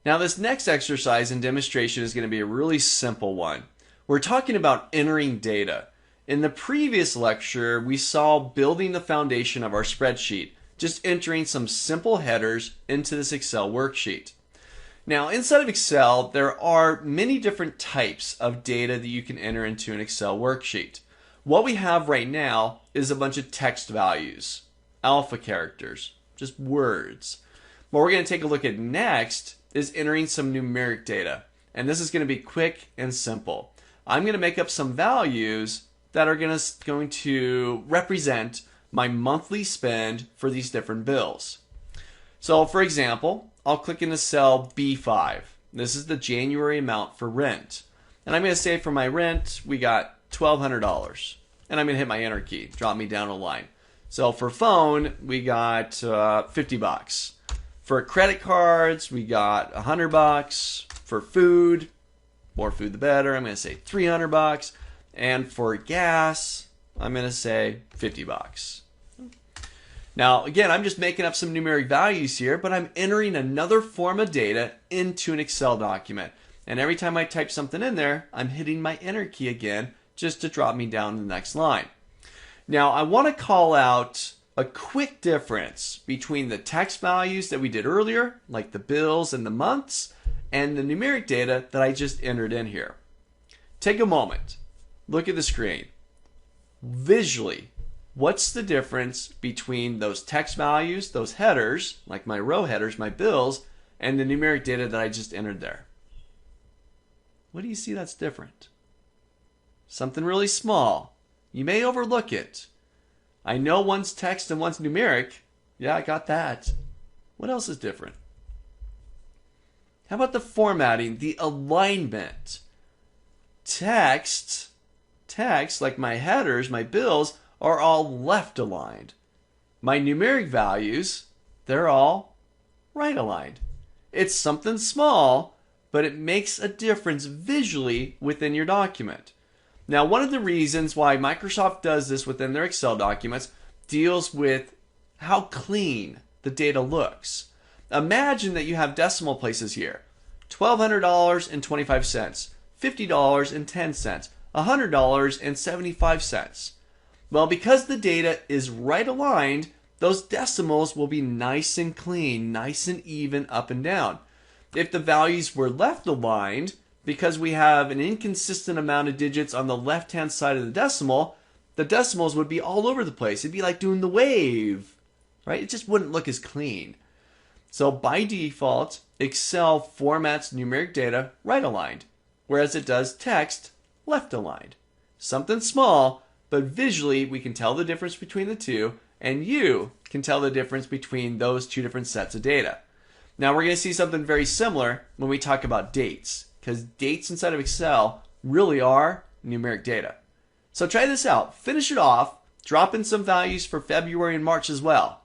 Now this next exercise and demonstration is going to be a really simple one. We're talking about entering data. In the previous lecture, we saw building the foundation of our spreadsheet, just entering some simple headers into this Excel worksheet. Now inside of Excel, there are many different types of data that you can enter into an Excel worksheet. What we have right now is a bunch of text values, alpha characters, just words. What we're going to take a look at next is entering some numeric data. And this is going to be quick and simple. I'm going to make up some values that are going to represent my monthly spend for these different bills. So for example, I'll click into cell B5. This is the January amount for rent. And I'm going to say for my rent, we got $1,200. And I'm going to hit my enter key, drop me down a line. So for phone, we got $50. For credit cards, we got $100. For food, more food the better, I'm going to say $300. And for gas, I'm going to say $50. Now, again, I'm just making up some numeric values here, but I'm entering another form of data into an Excel document. And every time I type something in there, I'm hitting my enter key again just to drop me down to the next line. Now, I want to call out a quick difference between the text values that we did earlier, like the bills and the months, and the numeric data that I just entered in here. Take a moment. Look at the screen. Visually, what's the difference between those text values, those headers, like my row headers, my bills, and the numeric data that I just entered there? What do you see that's different? Something really small. You may overlook it. I know one's text and one's numeric. Yeah, I got that. What else is different? How about the formatting, the alignment? Text, like my headers, my bills, are all left aligned. My numeric values, they're all right aligned. It's something small, but it makes a difference visually within your document. Now, one of the reasons why Microsoft does this within their Excel documents deals with how clean the data looks. Imagine that you have decimal places here. $1,200.25, $50.10, $100.75. Well, because the data is right aligned, those decimals will be nice and clean, nice and even up and down. If the values were left aligned, because we have an inconsistent amount of digits on the left-hand side of the decimals would be all over the place. It'd be like doing the wave, right? It just wouldn't look as clean. So by default, Excel formats numeric data right aligned, whereas it does text left aligned. Something small, but visually we can tell the difference between the two, and you can tell the difference between those two different sets of data. Now we're going to see something very similar when we talk about dates, because dates inside of Excel really are numeric data. So try this out. Finish it off. Drop in some values for February and March as well.